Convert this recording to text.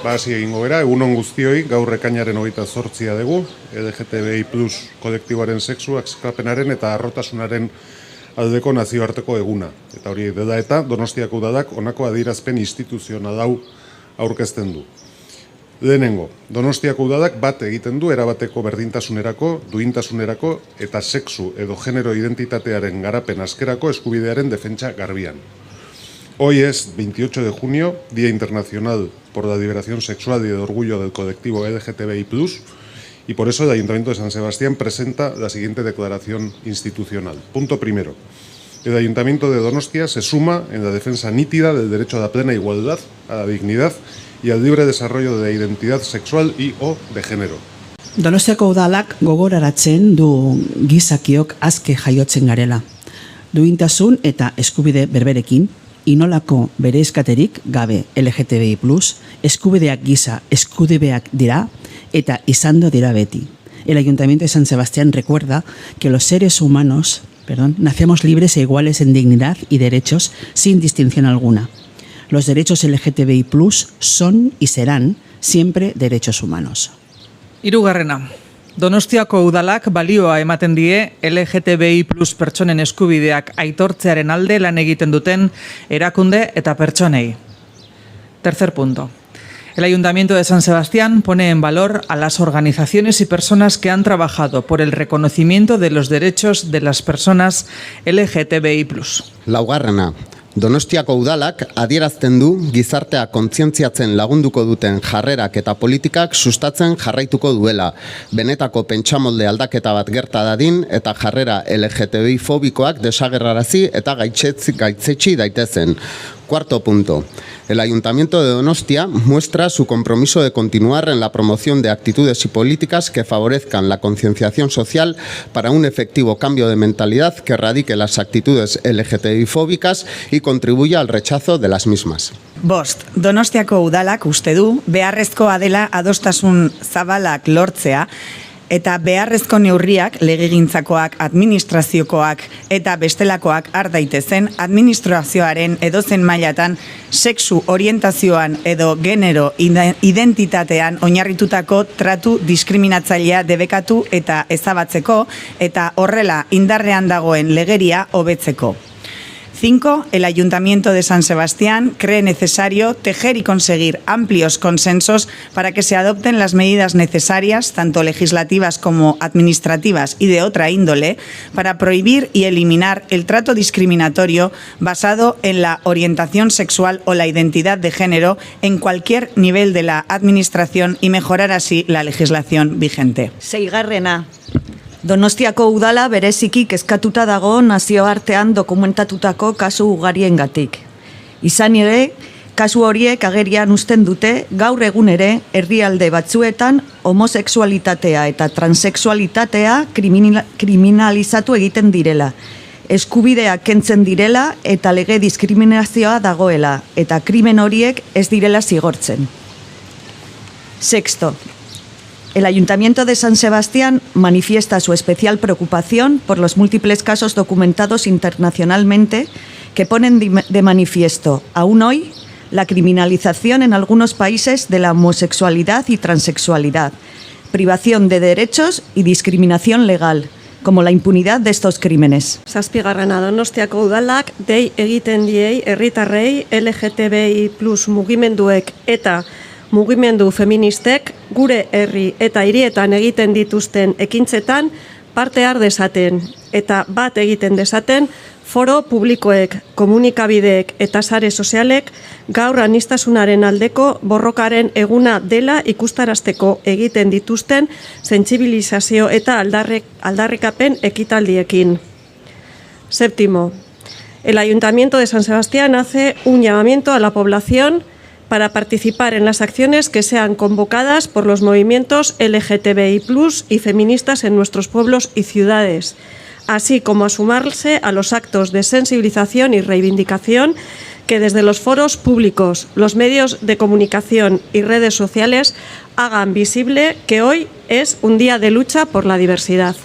hasi egingo gara, egunon guztioi, gaur ekainaren 28 dugu, LGTBI+ kolektiboaren sexu, askapenaren eta arrotasunaren aldeko nazioarteko eguna. Eta hori dela eta Donostiako Udadak honako adierazpen instituzional hau aurkezten du. Lehenengo, Donostiako Udadak bat egiten du erabateko berdintasunerako, duintasunerako eta sexu edo genero identitatearen garapen askerako eskubidearen defentsa garbian. Hoy es 28 de junio, Día Internacional por la Liberación Sexual y de Orgullo del colectivo LGTBI+, y por eso el Ayuntamiento de San Sebastián presenta la siguiente declaración institucional. Punto primero. El Ayuntamiento de Donostia se suma en la defensa nítida del derecho a la plena igualdad, a la dignidad y al libre desarrollo de la identidad sexual y o de género. Donostiako Udalak gogoraratzen du gizakiok azke jaiotzen garela. Duintasun eta eskubide berberekin, inolako bereizkaterik gabe LGTBI+, eskubideak giza eskubideak dira eta izando dira beti. El Ayuntamiento de San Sebastián recuerda que los seres humanos, nacemos libres e iguales en dignidad y derechos sin distinción alguna. Los derechos LGTBI+ son y serán siempre derechos humanos. Hirugarrena. Donostiako Udalak balioa ematen die LGTBI+ pertsonen eskubideak aitortzearen alde lan egiten duten erakunde eta pertsonei. Tercer punto. El Ayuntamiento de San Sebastián pone en valor a las organizaciones y personas que han trabajado por el reconocimiento de los derechos de las personas LGTBI+. Laugarrena. Donostiako Udalak adierazten du gizartea kontzientziatzen lagunduko duten jarrerak eta politikak sustatzen jarraituko duela. Benetako pentsamolde aldaketa bat gerta dadin eta jarrera LGTBI fobikoak desagerrarazi eta gaitzetsi daitezen. Cuarto punto. El Ayuntamiento de Donostia muestra su compromiso de continuar en la promoción de actitudes y políticas que favorezcan la concienciación social para un efectivo cambio de mentalidad que erradique las actitudes LGTBI-fóbicas y contribuya al rechazo de las mismas. Bost, Donostiako Udalak uste du beharrezkoa dela adostasun zabalak lortzea eta beharrezko neurriak legegintzakoak, administraziokoak eta bestelakoak har daitezen administrazioaren edozen mailatan sexu orientazioan edo genero identitatean oinarritutako tratu diskriminatzailea debekatu eta ezabatzeko eta horrela indarrean dagoen legeria hobetzeko. 5. El Ayuntamiento de San Sebastián cree necesario tejer y conseguir amplios consensos para que se adopten las medidas necesarias, tanto legislativas como administrativas y de otra índole, para prohibir y eliminar el trato discriminatorio basado en la orientación sexual o la identidad de género en cualquier nivel de la administración y mejorar así la legislación vigente. 6. Donostiako Udala bereziki kezkatuta dago nazioartean dokumentatutako kasu ugariengatik. Izan ere, kasu horiek agerian uzten dute gaur egun ere herrialde batzuetan homosexualitatea eta transexualitatea kriminalizatu egiten direla. Eskubideak kentzen direla eta lege diskriminazioa dagoela eta krimen horiek ez direla zigortzen. 6. El Ayuntamiento de San Sebastián manifiesta su especial preocupación por los múltiples casos documentados internacionalmente que ponen de manifiesto, aún hoy, la criminalización en algunos países de la homosexualidad y transexualidad, privación de derechos y discriminación legal, como la impunidad de estos crímenes. 7. Donostiako Udalak dei egiten diei herritarrei LGTBI+ mugimenduek eta mugimendu feministek gure herri eta hirietan egiten dituzten ekintzetan parte har dezaten eta bat egiten dezaten foro publikoek, komunikabideek eta sare sozialek gaur aniztasunaren aldeko borrokaren eguna dela ikustarazteko egiten dituzten sentsibilizazio eta aldarrikapen ekitaldiekin. 7. El Ayuntamiento de San Sebastián hace un llamamiento a la población para participar en las acciones que sean convocadas por los movimientos LGTBI+ y feministas en nuestros pueblos y ciudades, así como a sumarse a los actos de sensibilización y reivindicación que desde los foros públicos, los medios de comunicación y redes sociales hagan visible que hoy es un día de lucha por la diversidad.